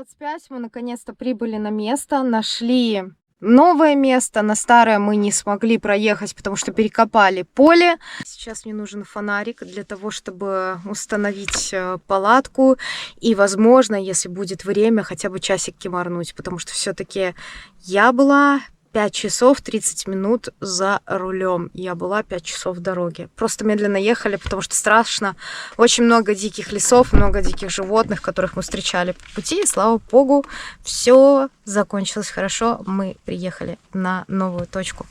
7:25 мы наконец-то прибыли на место, нашли новое место. На старое мы не смогли проехать, потому что перекопали поле. Сейчас мне нужен фонарик для того, чтобы установить палатку. И, возможно, если будет время, хотя бы часик кимарнуть, потому что все-таки я была 5 часов 30 минут за рулем. Я была 5 часов в дороге. Просто медленно ехали, потому что страшно. Очень много диких лесов, много диких животных, которых мы встречали по пути. И, слава богу, все закончилось хорошо. Мы приехали на новую точку.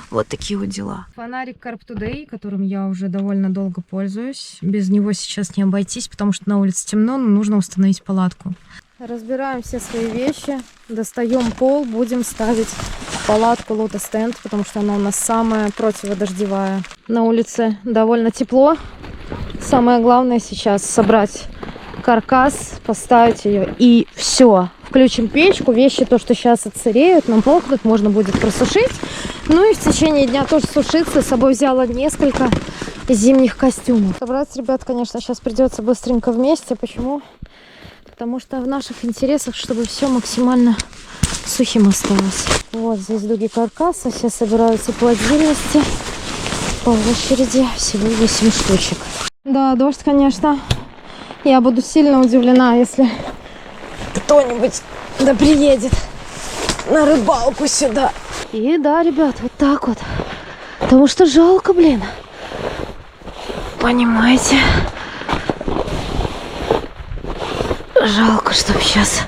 Вот такие вот дела. Фонарик Carp Today, которым я уже довольно долго пользуюсь. Без него сейчас не обойтись, потому что на улице темно, но нужно установить палатку. Разбираем все свои вещи, достаем пол, будем ставить палатку Lotus Tent, потому что она у нас самая противодождевая. На улице довольно тепло. Самое главное сейчас собрать каркас, поставить ее и все. Включим печку, вещи, то, что сейчас отсыреют, намокнут, можно будет просушить. Ну и в течение дня тоже сушиться. С собой взяла несколько зимних костюмов. Собрать, ребят, конечно, сейчас придется быстренько вместе. Почему? Потому что в наших интересах, чтобы все максимально сухим осталось. Вот здесь дуги каркаса. Все собираются по отдельности. По очереди. Всего 8 штучек. Да, дождь, конечно. Я буду сильно удивлена, если кто-нибудь да приедет на рыбалку сюда. И да, ребят, вот так вот. Потому что жалко, блин. Понимаете? Жалко, чтобы сейчас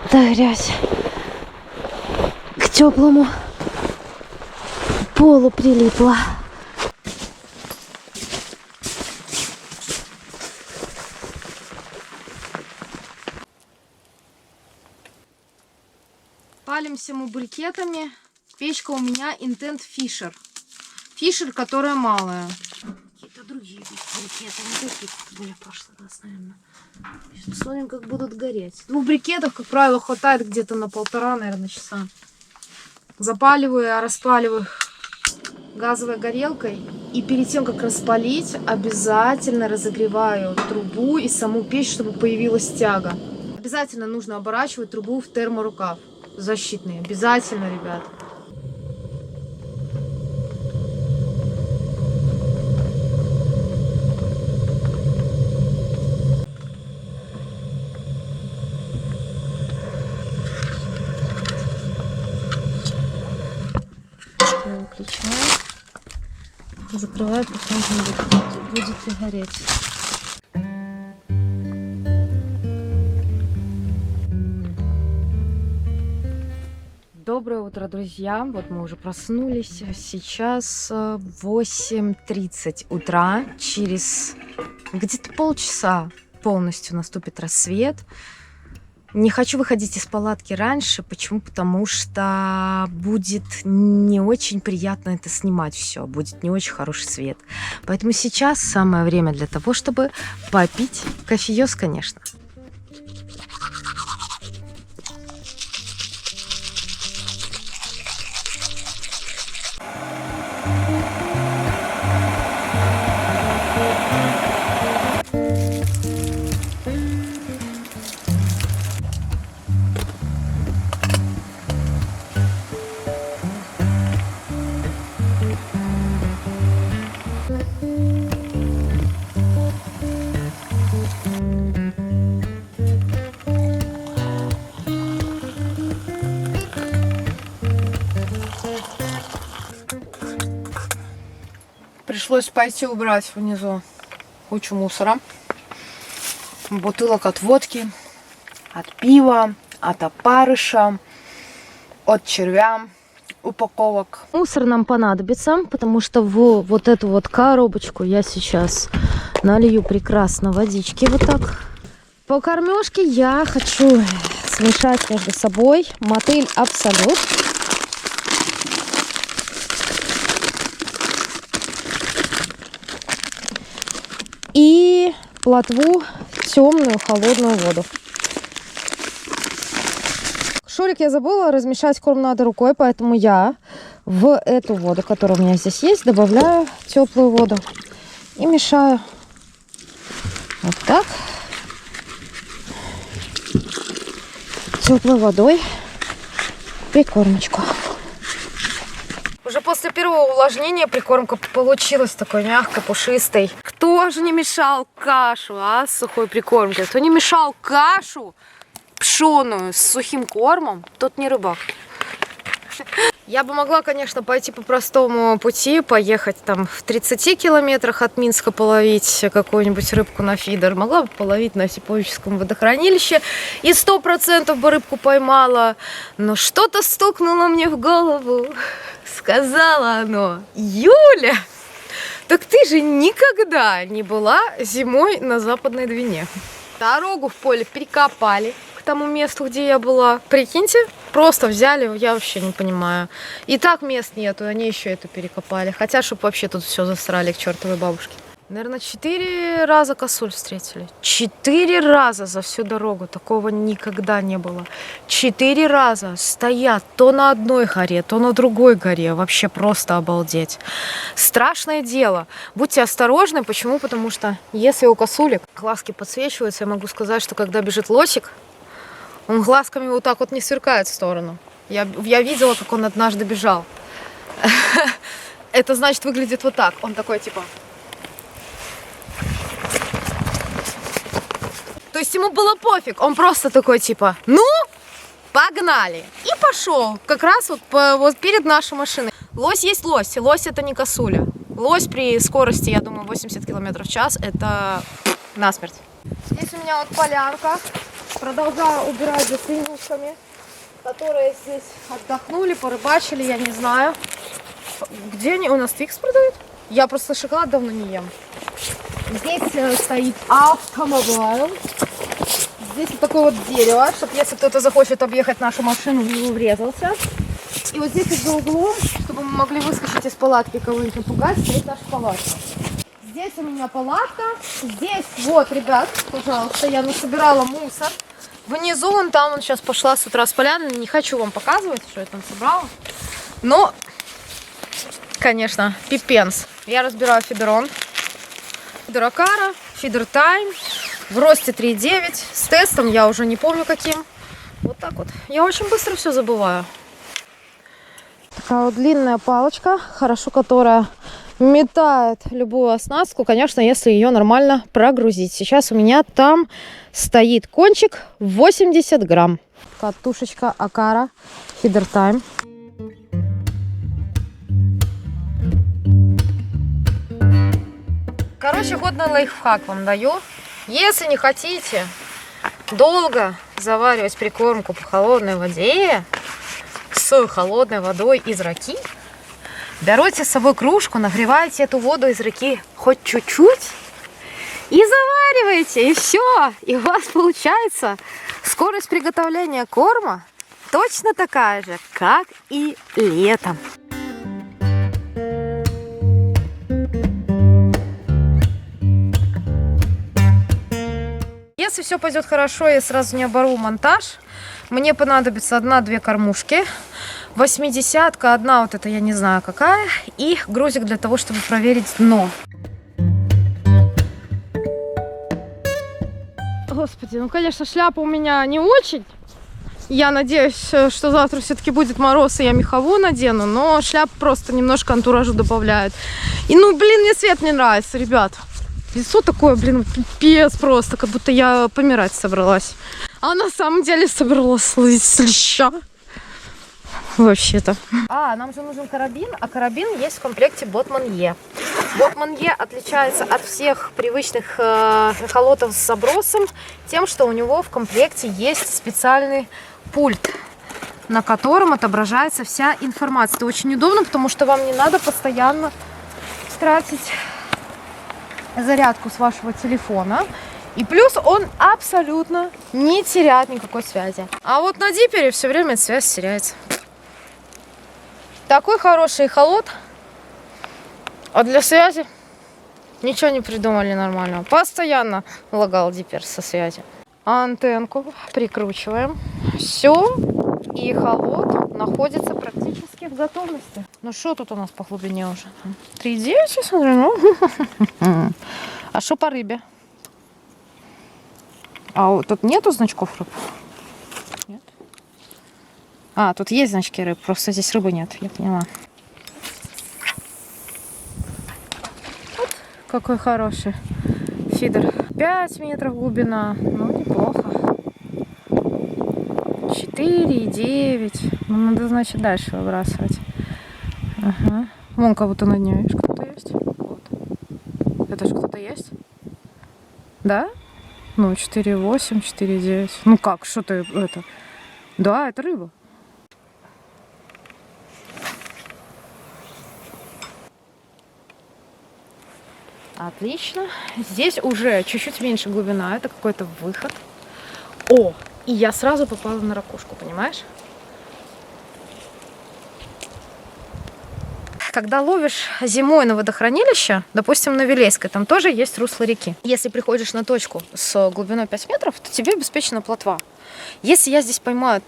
эта грязь к теплому полу прилипла. Палимся мы брикетами. Печка у меня Intent Fisher. Fisher, которая малая. Какие-то другие брикеты, не такие, как были в прошлый раз, наверное. Сейчас посмотрим, как будут гореть. 2 брикетов, как правило, хватает где-то на 1,5, наверное, часа. Запаливаю, распаливаю газовой горелкой. И перед тем, как распалить, обязательно разогреваю трубу и саму печь, чтобы появилась тяга. Обязательно нужно оборачивать трубу в терморукав. Защитный. Обязательно, ребят. Выключаю. Закрываю, потом будет ли гореть. Доброе утро, друзья. Вот мы уже проснулись. Сейчас 8:30 утра. Через где-то полчаса полностью наступит рассвет. Не хочу выходить из палатки раньше. Почему? Потому что будет не очень приятно это снимать все. Будет не очень хороший свет. Поэтому сейчас самое время для того, чтобы попить кофеёс, конечно. Пришлось пойти убрать внизу кучу мусора. Бутылок от водки, от пива, от опарыша, от червя, упаковок. Мусор нам понадобится, потому что в вот эту вот коробочку я сейчас налью прекрасно водички вот так. По кормежке я хочу смешать между собой мотыль Абсолют. И плотву в темную холодную воду. Шурик я забыла, размешать корм надо рукой, поэтому я в эту воду, которая у меня здесь есть, добавляю теплую воду и мешаю. Вот так. теплой водой прикормочку. Уже после первого увлажнения прикормка получилась такой мягкой, пушистой. Кто же не мешал кашу, с сухой прикормкой? Кто не мешал кашу пшеную с сухим кормом, тот не рыбак. Я бы могла, конечно, пойти по простому пути, поехать там в 30 километрах от Минска половить какую-нибудь рыбку на фидер. Могла бы половить на Осиповическом водохранилище и 100% бы рыбку поймала. Но что-то стукнуло мне в голову. Сказала оно: Юля, так ты же никогда не была зимой на Западной Двине. Дорогу в поле перекопали к тому месту, где я была. Прикиньте, просто взяли, я вообще не понимаю. И так мест нету, они еще это перекопали. Хотя, чтобы вообще тут все засрали к чертовой бабушке. Наверное, 4 раза косуль встретили. 4 раза за всю дорогу. Такого никогда не было. 4 раза стоят то на одной горе, то на другой горе. Вообще просто обалдеть. Страшное дело. Будьте осторожны. Почему? Потому что если у косулек глазки подсвечиваются, я могу сказать, что когда бежит лосик, он глазками вот так вот не сверкает в сторону. Я видела, как он однажды бежал. Это значит, выглядит вот так. Он такой типа... То есть ему было пофиг, он просто такой типа, ну, погнали. И пошел, как раз вот перед нашей машиной. Лось есть лось, и лось это не косуля. Лось при скорости, я думаю, 80 км в час, это насмерть. Здесь у меня вот полянка, продолжаю убирать за свинюшками, которые здесь отдохнули, порыбачили, я не знаю. Где они? У нас Твикс продают? Я просто шоколад давно не ем. Здесь стоит автомобиль. Здесь вот такое вот дерево, чтобы если кто-то захочет объехать нашу машину, в него врезался. И вот здесь за углом, чтобы мы могли выскочить из палатки, кого-нибудь напугать, стоит наша палатка. Здесь у меня палатка. Здесь, вот, ребят, пожалуйста, я насобирала мусор. Внизу, вон там, сейчас пошла с утра с поляны. Не хочу вам показывать, что я там собрала. Но, конечно, пипенс. Я разбираю фидерон. Фидер Акара, фидер Тайм, в росте 3,9, с тестом я уже не помню каким. Вот так вот. Я очень быстро все забываю. Такая вот длинная палочка, хорошо, которая метает любую оснастку, конечно, если ее нормально прогрузить. Сейчас у меня там стоит кончик 80 грамм. Катушечка Акара, фидер Тайм. Короче, годный лайфхак вам даю. Если не хотите долго заваривать прикормку по холодной воде с холодной водой из раки, берете с собой кружку, нагреваете эту воду из раки хоть чуть-чуть и завариваете, и все. И у вас получается скорость приготовления корма точно такая же, как и летом. Если все пойдет хорошо, я сразу не оборву монтаж. Мне понадобится 1-2 кормушки, 80-ка, одна вот это я не знаю какая, и грузик для того, чтобы проверить дно. Господи, ну конечно шляпа у меня не очень. Я надеюсь, что завтра все-таки будет мороз, и я меховую надену, но шляпа просто немножко антуражу добавляет. И ну блин, мне цвет не нравится, ребят. Лицо такое, блин, пипец просто, как будто я помирать собралась. А на самом деле собралась с леща. Вообще-то. Нам же нужен карабин, а карабин есть в комплекте Botman E. Botman E отличается от всех привычных эхолотов с забросом тем, что у него в комплекте есть специальный пульт, на котором отображается вся информация. Это очень удобно, потому что вам не надо постоянно тратить зарядку с вашего телефона. И плюс он абсолютно не теряет никакой связи. А вот на дипере все время связь теряется. Такой хороший эхолот. А для связи ничего не придумали нормального. Постоянно лагал дипер со связью. Антенку прикручиваем. Все. И эхолот находится практически в готовности. Ну что тут у нас по глубине уже? 3,9, я смотрю. Ну. А что по рыбе? А вот тут нету значков рыб? Нет. А, тут есть значки рыб, просто здесь рыбы нет, я поняла. Вот какой хороший фидер. 5 метров глубина, ну неплохо. 4,9. Ну, надо, значит, дальше выбрасывать. Ага. Вон кого-то на дне, видишь, кто-то есть. Вот. Это же кто-то есть? Да? Ну, 4,8, 4,9. Ну как, что ты это? Да, это рыба. Отлично. Здесь уже чуть-чуть меньше глубина. Это какой-то выход. О! И я сразу попала на ракушку, понимаешь? Когда ловишь зимой на водохранилище, допустим, на Вилейской, там тоже есть русло реки. Если приходишь на точку с глубиной 5 метров, то тебе обеспечена плотва. Если я здесь поймаю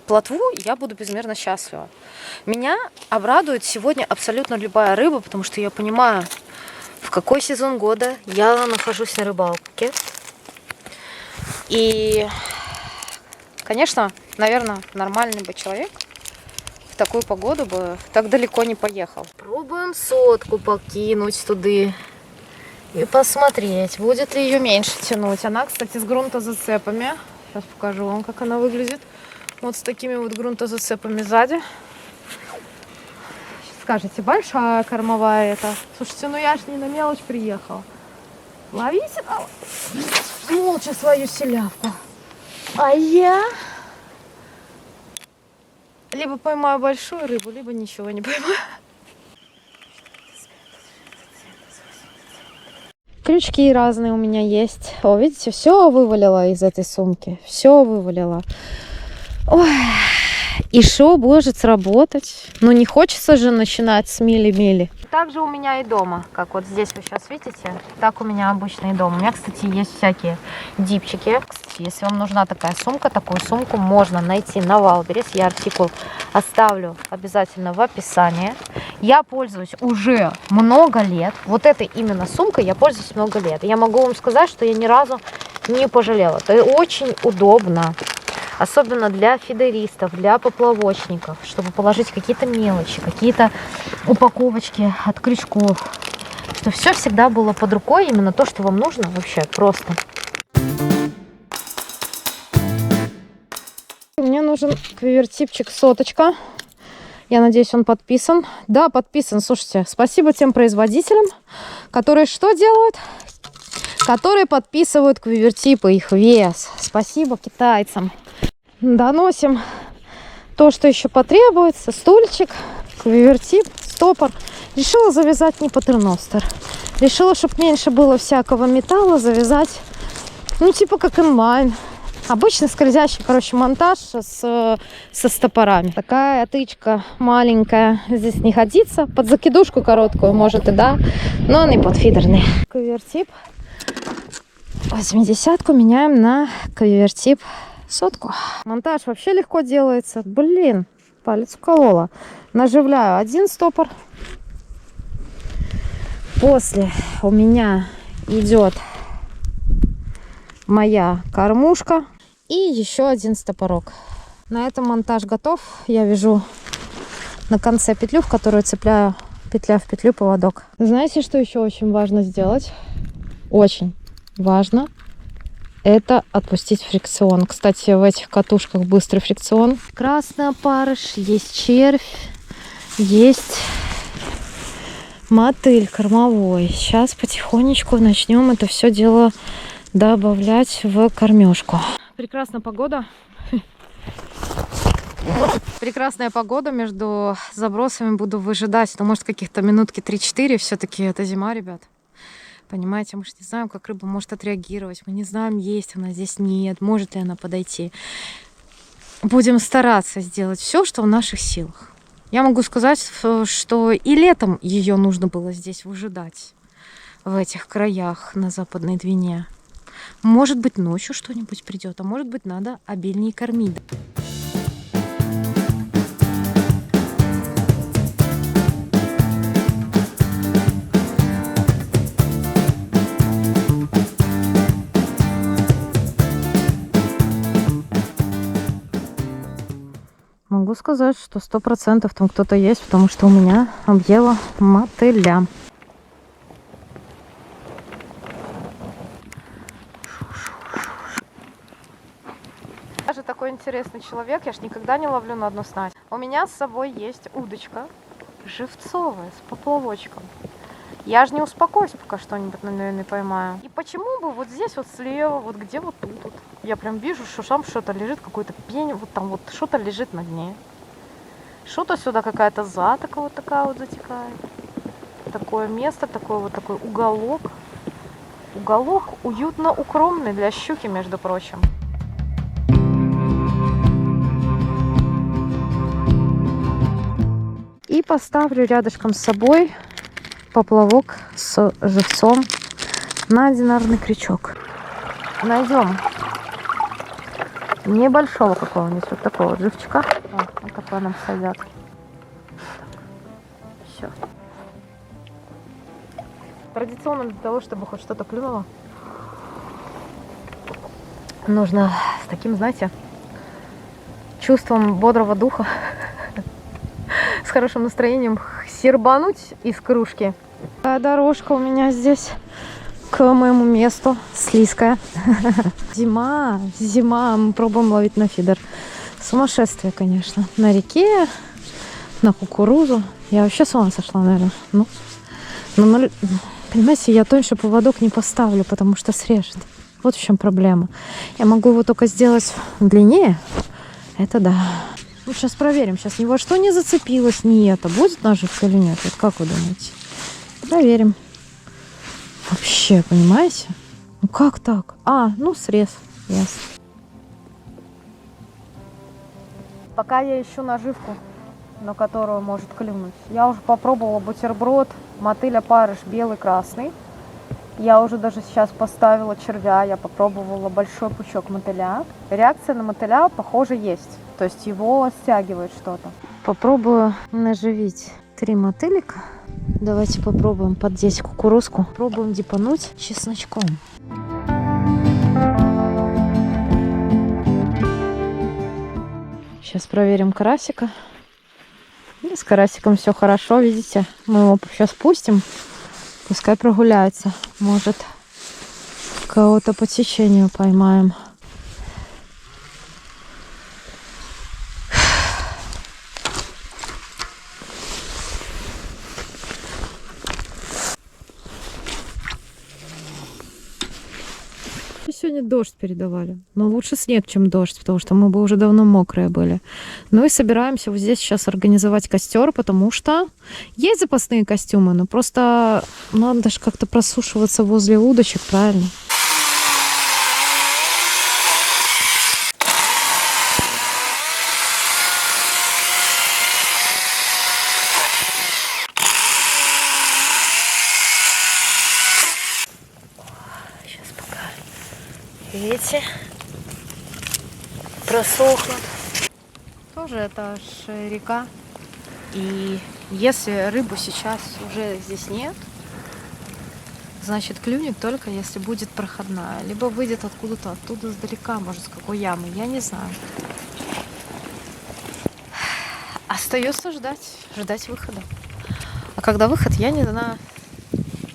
плотву, я буду безмерно счастлива. Меня обрадует сегодня абсолютно любая рыба, потому что я понимаю, в какой сезон года я нахожусь на рыбалке. И, конечно, наверное, нормальный бы человек в такую погоду бы так далеко не поехал. Пробуем сотку покинуть туда и посмотреть, будет ли ее меньше тянуть. Она, кстати, с грунтозацепами. Сейчас покажу вам, как она выглядит. Вот с такими вот грунтозацепами сзади. Скажете, большая кормовая это. Слушайте, ну я ж не на мелочь приехала. Ловите молча свою селявку. А я либо поймаю большую рыбу, либо ничего не поймаю. Крючки разные у меня есть. О, видите, все вывалила из этой сумки. Все вывалила. Ой. И шо будет работать? Ну, не хочется же начинать с мили-мили. Так же у меня и дома. Как вот здесь вы сейчас видите, так у меня обычно и дома. У меня, кстати, есть всякие дипчики. Кстати, если вам нужна такая сумка, такую сумку можно найти на Валберес. Я артикул оставлю обязательно в описании. Я пользуюсь уже много лет. Вот этой именно сумкой я пользуюсь много лет. Я могу вам сказать, что я ни разу не пожалела. Это очень удобно. Особенно для фидеристов, для поплавочников, чтобы положить какие-то мелочи, какие-то упаковочки от крючков. Что все всегда было под рукой, именно то, что вам нужно вообще просто. Мне нужен квивертипчик соточка. Я надеюсь, он подписан. Да, подписан. Слушайте, спасибо тем производителям, которые что делают? Которые подписывают квивертипы, их вес. Спасибо китайцам. Доносим то, что еще потребуется. Стульчик, квивертип, стопор. Решила завязать не патерностер. Решила, чтобы меньше было всякого металла, завязать, ну, типа как инлайн. Обычный скользящий, короче, монтаж со стопорами. Такая тычка маленькая здесь не годится. Под закидушку короткую, может и да, но не под фидерный. Квивертип 80-ку меняем на квивертип сотку. Монтаж вообще легко делается. Блин, палец уколола. Наживляю один стопор. После у меня идет моя кормушка и еще один стопорок. На этом монтаж готов. Я вяжу на конце петлю, в которую цепляю петля в петлю поводок. Знаете, что еще очень важно сделать? Очень важно. Это отпустить фрикцион. Кстати, в этих катушках быстрый фрикцион. Красный опарыш, есть червь, есть мотыль кормовой. Сейчас потихонечку начнем это все дело добавлять в кормежку. Прекрасная погода. Прекрасная погода. Между забросами буду выжидать. Ну, может, каких-то минутки 3-4. Все-таки это зима, ребят. Понимаете, мы же не знаем, как рыба может отреагировать. Мы не знаем, есть она здесь, нет. Может ли она подойти. Будем стараться сделать все, что в наших силах. Я могу сказать, что и летом ее нужно было здесь выжидать. В этих краях на Западной Двине. Может быть, ночью что-нибудь придет, а может быть, надо обильнее кормить. Могу сказать, что 100% там кто-то есть, потому что у меня объела мотыля. Я же такой интересный человек, я ж никогда не ловлю на одну снасть. У меня с собой есть удочка живцовая с поплавочком. Я же не успокоюсь, пока что-нибудь, наверное, поймаю. И почему бы вот здесь вот слева, вот где вот тут вот, я прям вижу, что там что-то лежит, какой-то пень, вот там вот что-то лежит на дне. Что-то сюда какая-то затока вот такая вот затекает. Такое место, такой уголок. Уголок уютно укромный для щуки, между прочим. И поставлю рядышком с собой поплавок с живцом на одинарный крючок. Найдем небольшого какого-нибудь вот такого вот живчика. Вот такой нам сойдет. Все. Традиционно для того, чтобы хоть что-то клюнуло, нужно с таким, знаете, чувством бодрого духа, с хорошим настроением сербануть из кружки. Дорожка у меня здесь к моему месту слизкая. Зима, мы пробуем ловить на фидер. Сумасшествие, конечно. На реке, на кукурузу. Я вообще с ума сошла, наверное. Ну, понимаете, я тоньше поводок не поставлю, потому что срежет. Вот в чем проблема. Я могу его только сделать длиннее. Это да. Ну, сейчас проверим. Сейчас ни во что не зацепилось, ни это. Будет наживка или нет? Вот как вы думаете? Проверим. Вообще, понимаете? Ну, как так? Ну, срез. Ясно. Пока я ищу наживку, на которую может клюнуть, я уже попробовала бутерброд, мотыль опарыш белый-красный. Я уже даже сейчас поставила червя, я попробовала большой пучок мотыля. Реакция на мотыля, похоже, есть. То есть его стягивает что-то. Попробую наживить 3 мотылика. Давайте попробуем поддеть кукурузку. Пробуем дипануть чесночком. Сейчас проверим карасика. И с карасиком все хорошо, видите. Мы его сейчас пустим. Пускай прогуляется. Может, кого-то по течению поймаем. Сегодня дождь передавали. Но лучше снег, чем дождь, потому что мы бы уже давно мокрые были. Ну и собираемся вот здесь сейчас организовать костер, потому что есть запасные костюмы, но просто надо же как-то просушиваться возле удочек, правильно? Видите, просохнут. Тоже это ж река. И если рыбу сейчас уже здесь нет, значит клюнет только если будет проходная. Либо выйдет откуда-то оттуда издалека, может с какой ямы, я не знаю. Остается ждать выхода. А когда выход, я не знаю.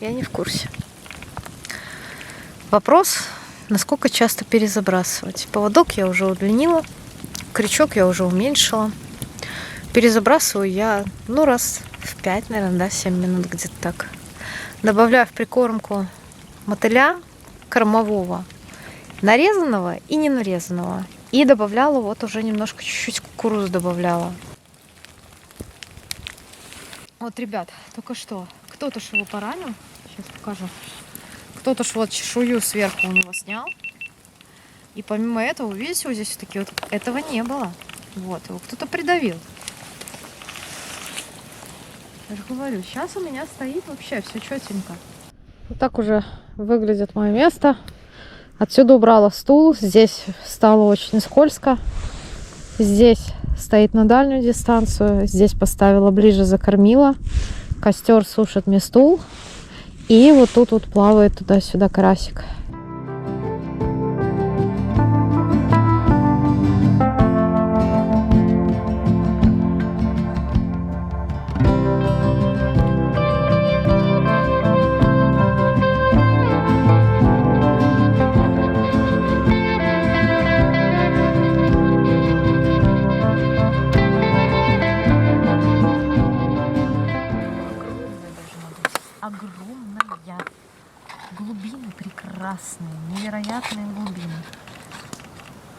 Я не в курсе. Вопрос, насколько часто перезабрасывать. Поводок я уже удлинила, крючок я уже уменьшила. Перезабрасываю я, раз в 5, наверное, да, 7 минут где-то так. Добавляю в прикормку мотыля кормового, нарезанного и не нарезанного. И добавляла вот уже немножко, чуть-чуть кукурузу добавляла. Вот, ребят, только что кто-то ж его поранил. Сейчас покажу. Кто-то ж вот чешую сверху у него снял. И помимо этого, видите, вот здесь такие вот, этого не было. Вот, его кто-то придавил. Я же говорю, сейчас у меня стоит вообще все четенько. Вот так уже выглядит мое место. Отсюда убрала стул. Здесь стало очень скользко. Здесь стоит на дальнюю дистанцию. Здесь поставила ближе, закормила. Костер сушит мне стул. И вот тут вот плавает туда-сюда карасик.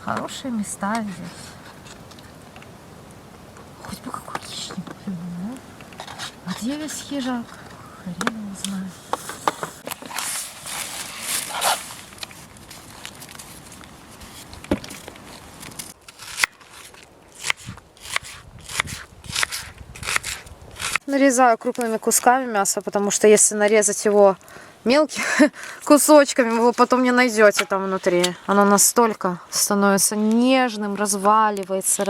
Хорошие места здесь. Хоть бы какой хищник клюнул. А где весь хижак? Хрен его знает. Нарезаю крупными кусками мясо, потому что если нарезать его мелкими кусочками, вы его потом не найдете там внутри. Оно настолько становится нежным, разваривается,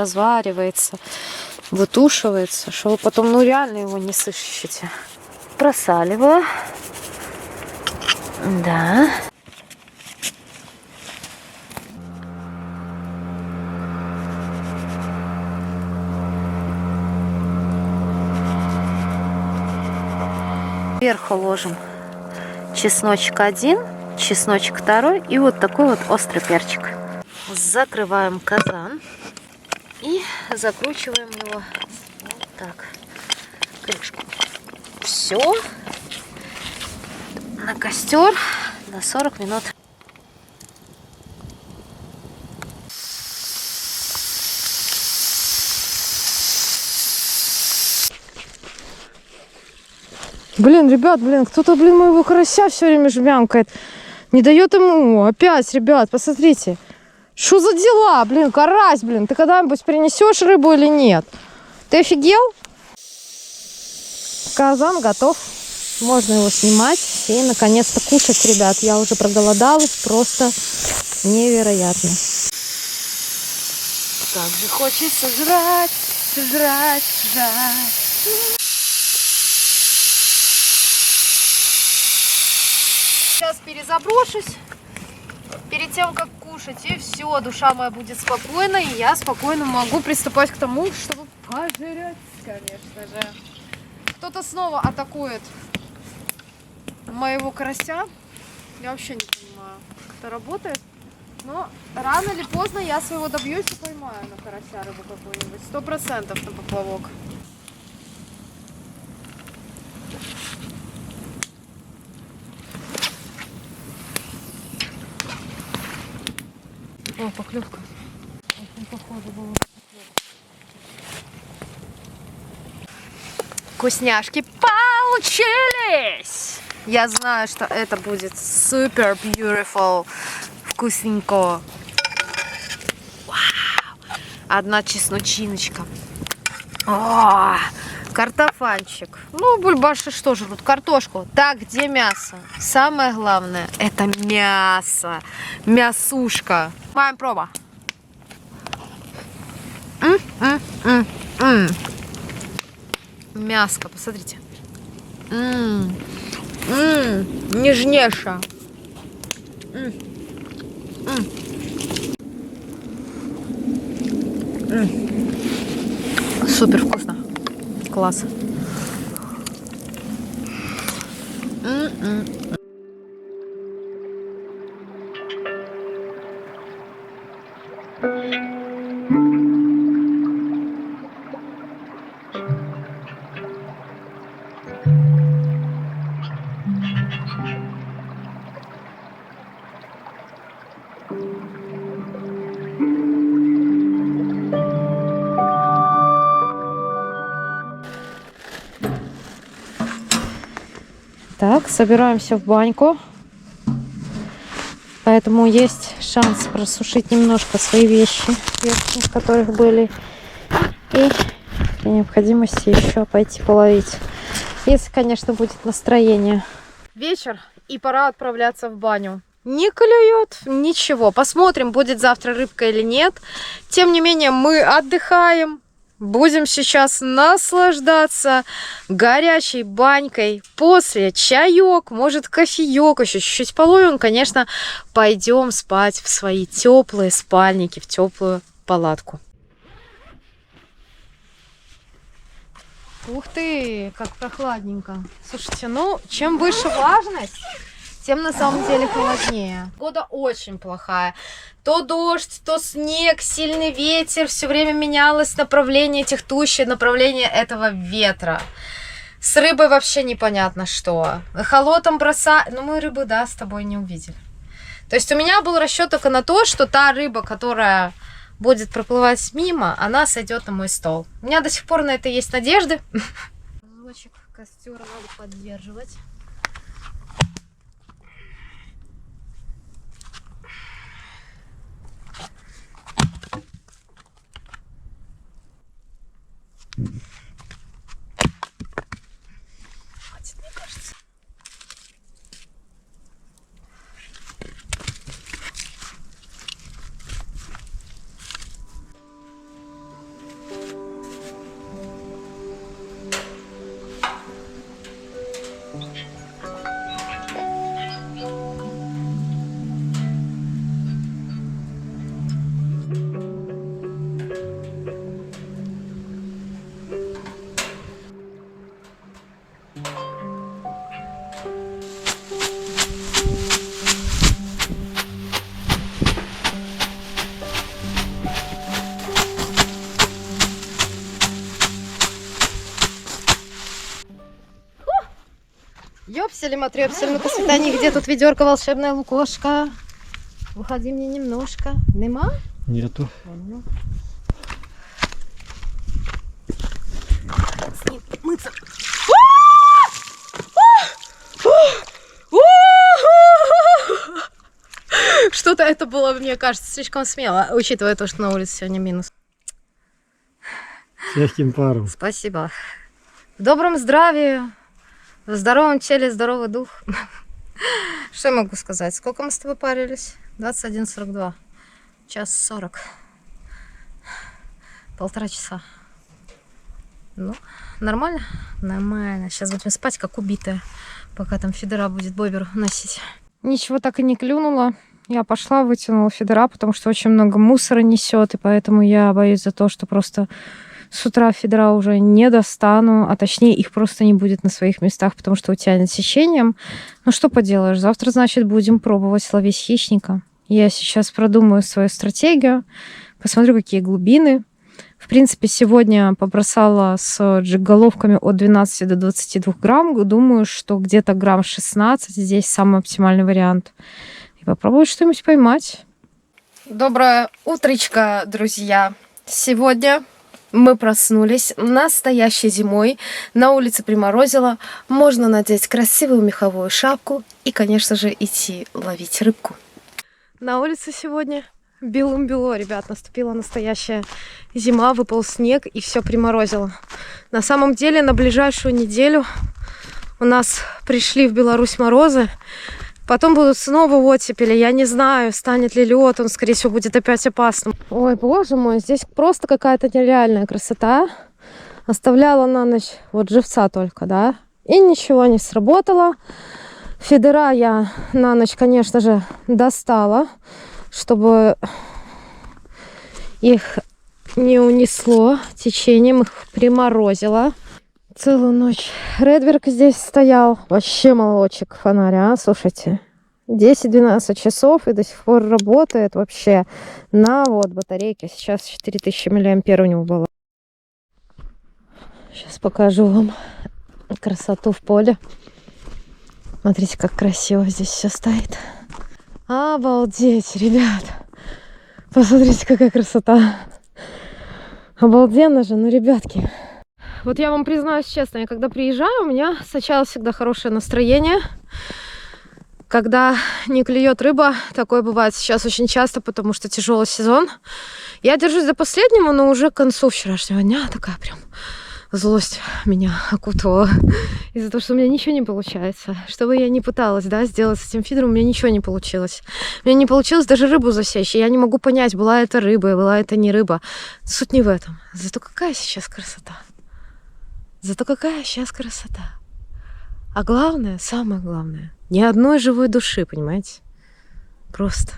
вытушивается, что вы потом реально его не сыщете. Просаливаю. Да. Сверху ложим чесночек 1, чесночек 2 и вот такой вот острый перчик. Закрываем казан и закручиваем его вот так. Крышку. Все. На костер на 40 минут. Блин, ребят, кто-то, моего карася все время жмямкает. Не дает ему. Опять, ребят, посмотрите. Что за дела, карась, ты когда-нибудь принесешь рыбу или нет? Ты офигел? Казан готов. Можно его снимать и наконец-то кушать, ребят. Я уже проголодалась, просто невероятно. Как же хочется жрать. Сейчас перезаброшусь перед тем, как кушать, и все, душа моя будет спокойна, и я спокойно могу приступать к тому, чтобы пожрать, конечно же. Кто-то снова атакует моего карася. Я вообще не понимаю, как это работает. Но рано или поздно я своего добьюсь и поймаю на карася рыбу какую-нибудь. 100% на поплавок. О, поклевка. Очень похоже было. Вкусняшки получились! Я знаю, что это будет супер beautiful, вкусненько. Вау! Одна чесночиночка. О, картофанчик. Ну, бульбаши что жрут? Картошку. Так, где мясо? Самое главное, это мясо. Мясушка. Маем проба. Мяско, посмотрите. Нежнейшая. Супер вкусно. Класс. Так, собираемся в баньку. Поэтому есть шанс просушить немножко свои вещи, верхние, в которых были. И при необходимости еще пойти половить. Если, конечно, будет настроение. Вечер, и пора отправляться в баню. Не клюет ничего. Посмотрим, будет завтра рыбка или нет. Тем не менее, мы отдыхаем. Будем сейчас наслаждаться горячей банькой. После чаек, может кофеек, еще чуть-чуть половим. Конечно, пойдем спать в свои теплые спальники, в теплую палатку. Ух ты, как прохладненько. Слушайте, ну, чем выше влажность, тем на самом деле холоднее. Погода очень плохая. То дождь, то снег, сильный ветер. Все время менялось направление этих туч, направление этого ветра. С рыбой вообще непонятно что. Эхолотом бросать. Ну, мы рыбы, да, с тобой не увидели. То есть у меня был расчет только на то, что та рыба, которая будет проплывать мимо, она сойдет на мой стол. У меня до сих пор на это есть надежды. Костер надо поддерживать. Хватит, мне кажется. Ёпсель-матрёпсель, ну-ка светани, где тут ведерко волшебное лукошко? Выходи мне немножко. Нема? Нету. С ним мыться. Что-то это было, мне кажется, слишком смело, учитывая то, что на улице сегодня минус. С легким паром. Спасибо. В добром здравии, в здоровом теле, здоровый дух. Что я могу сказать? Сколько мы с тобой парились? 21:42. Час 40. 1,5 часа. Ну, нормально? Нормально. Сейчас будем спать, как убитая, пока там фидера будет бобер носить. Ничего так и не клюнуло. Я пошла, вытянула фидера, потому что очень много мусора несет, и поэтому я боюсь за то, что просто с утра фидера уже не достану, а точнее их просто не будет на своих местах, потому что утянет сечением. Ну что поделаешь, завтра, значит, будем пробовать ловить хищника. Я сейчас продумаю свою стратегию, посмотрю, какие глубины. В принципе, сегодня побросала с джиг-головками от 12 до 22 грамм. Думаю, что где-то грамм 16 здесь самый оптимальный вариант. И попробую что-нибудь поймать. Доброе утречко, друзья. Сегодня мы проснулись настоящей зимой. На улице приморозило. Можно надеть красивую меховую шапку и, конечно же, идти ловить рыбку. На улице сегодня белым-бело, ребят, наступила настоящая зима, выпал снег и все приморозило. На самом деле, на ближайшую неделю у нас пришли в Беларусь морозы. Потом будут снова оттепели. Я не знаю, станет ли лед, он, скорее всего, будет опять опасным. Ой, боже мой, здесь просто какая-то нереальная красота. Оставляла на ночь вот живца только, да, и ничего не сработало. Фидера я на ночь, конечно же, достала, чтобы их не унесло течением, их приморозило. Целую ночь редверк здесь стоял. Вообще молодчик фонаря, слушайте. 10-12 часов и до сих пор работает вообще на вот батарейке. Сейчас 4000 мАh у него было. Сейчас покажу вам красоту в поле. Смотрите, как красиво здесь все стоит. Обалдеть, ребят. Посмотрите, какая красота. Обалденно же, ну, ребятки. Вот я вам признаюсь честно, я когда приезжаю, у меня сначала всегда хорошее настроение. Когда не клюет рыба, такое бывает сейчас очень часто, потому что тяжелый сезон. Я держусь до последнего, но уже к концу вчерашнего дня такая прям злость меня окутывала. Из-за того, что у меня ничего не получается. Что бы я ни пыталась, да, сделать с этим фидером, у меня ничего не получилось. У меня не получилось даже рыбу засечь. Я не могу понять, была это рыба, была это не рыба. Суть не в этом. Зато какая сейчас красота. Зато какая сейчас красота. А главное, самое главное, ни одной живой души, понимаете? Просто.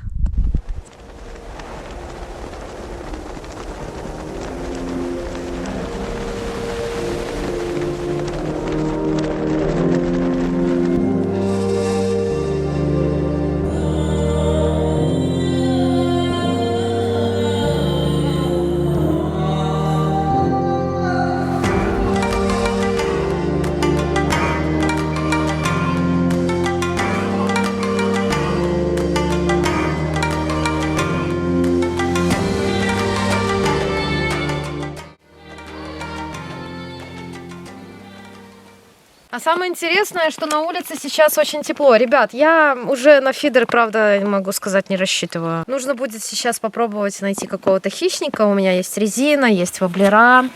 А самое интересное, что на улице сейчас очень тепло. Ребят, я уже на фидер, правда, могу сказать, не рассчитываю. Нужно будет сейчас попробовать найти какого-то хищника. У меня есть резина, есть воблера.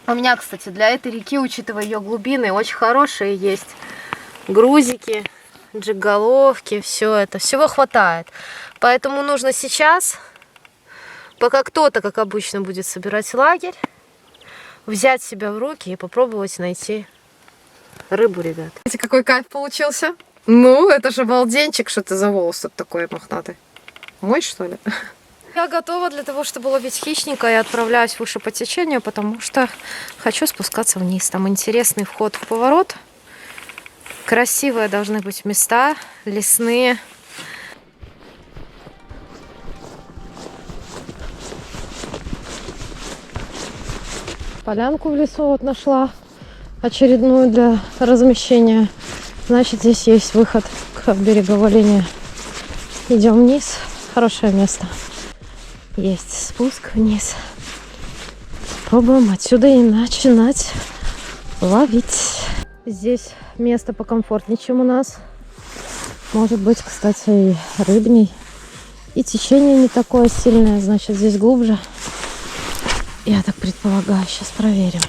У меня, кстати, для этой реки, учитывая ее глубины, очень хорошие есть грузики, джиг-головки, все это. Всего хватает. Поэтому нужно сейчас, пока кто-то, как обычно, будет собирать лагерь, взять себя в руки и попробовать найти рыбу, ребят. Смотрите, какой кайф получился. Ну, это же балденчик, что ты за волос тут такой мохнатый. Мой, что ли? Я готова для того, чтобы ловить хищника, и отправляюсь выше по течению, потому что хочу спускаться вниз. Там интересный вход в поворот. Красивые должны быть места, лесные. Полянку в лесу вот нашла. Очередную для размещения. Значит, здесь есть выход к береговой линии. Идем вниз. Хорошее место. Есть спуск вниз. Пробуем отсюда и начинать ловить. Здесь место покомфортнее, чем у нас. Может быть, кстати, и рыбней. И течение не такое сильное, значит, здесь глубже. Я так предполагаю. Сейчас проверим.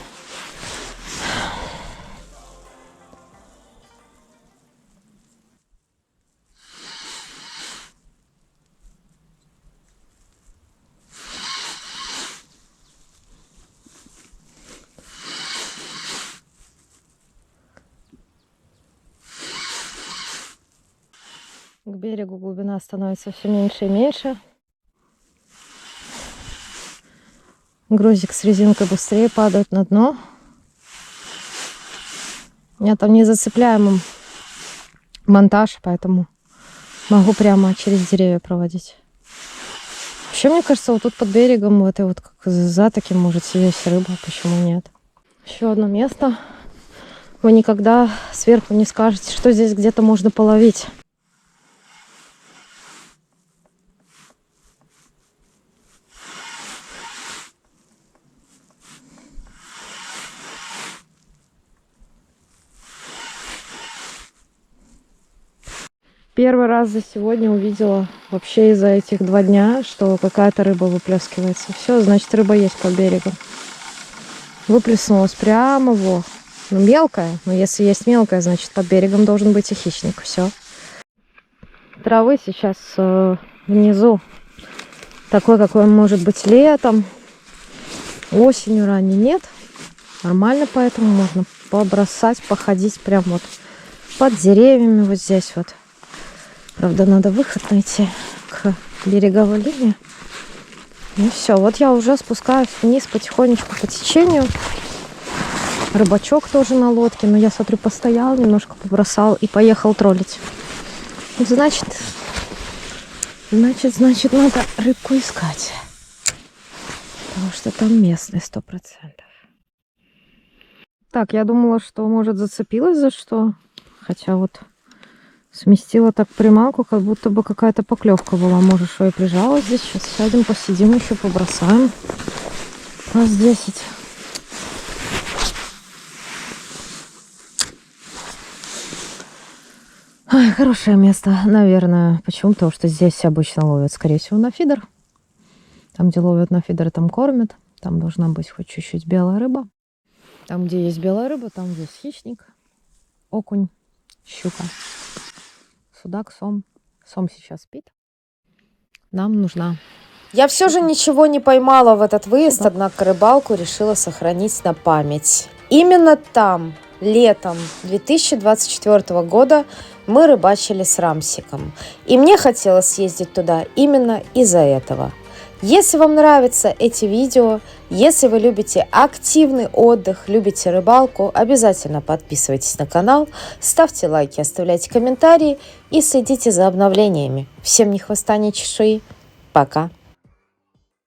К берегу глубина становится все меньше и меньше. Грузик с резинкой быстрее падает на дно. У меня там незацепляемый монтаж, поэтому могу прямо через деревья проводить. Вообще, мне кажется, вот тут под берегом, в этой вот как за таким может сидеть рыба. Почему нет? Еще одно место. Вы никогда сверху не скажете, что здесь где-то можно половить. Первый раз за сегодня увидела вообще из-за этих 2 дня, что какая-то рыба выплескивается. Все, значит, рыба есть под берегом. Выплеснулась прямо во. Ну, мелкая. Но если есть мелкая, значит, под берегом должен быть и хищник. Все. Травы сейчас внизу такой, какой он может быть летом. Осенью ранней нет. Нормально, поэтому можно побросать, походить прям вот под деревьями вот здесь вот. Правда, надо выход найти к береговой линии. Ну все, вот я уже спускаюсь вниз потихонечку по течению. Рыбачок тоже на лодке, но я смотрю, постоял, немножко побросал и поехал троллить. Значит, надо рыбку искать. Потому что там местный 100%. Так, я думала, что, может, зацепилась за что. Хотя вот сместила так приманку, как будто бы какая-то поклевка была. Может, что и прижалась здесь. Сейчас сядем, посидим, еще побросаем. Раз 10. Ой, хорошее место, наверное. Почему? Потому что здесь обычно ловят, скорее всего, на фидер. Там, где ловят на фидер, там кормят. Там должна быть хоть чуть-чуть белая рыба. Там, где есть белая рыба, там есть хищник. Окунь, щука. Судак, сом. Сом сейчас спит. Нам нужна. Я все же ничего не поймала в этот выезд, однако рыбалку решила сохранить на память. Именно там, летом 2024 года, мы рыбачили с Рамсиком. И мне хотелось съездить туда именно из-за этого. Если вам нравятся эти видео, если вы любите активный отдых, любите рыбалку, обязательно подписывайтесь на канал, ставьте лайки, оставляйте комментарии и следите за обновлениями. Всем ни хвоста, ни чешуи. Пока!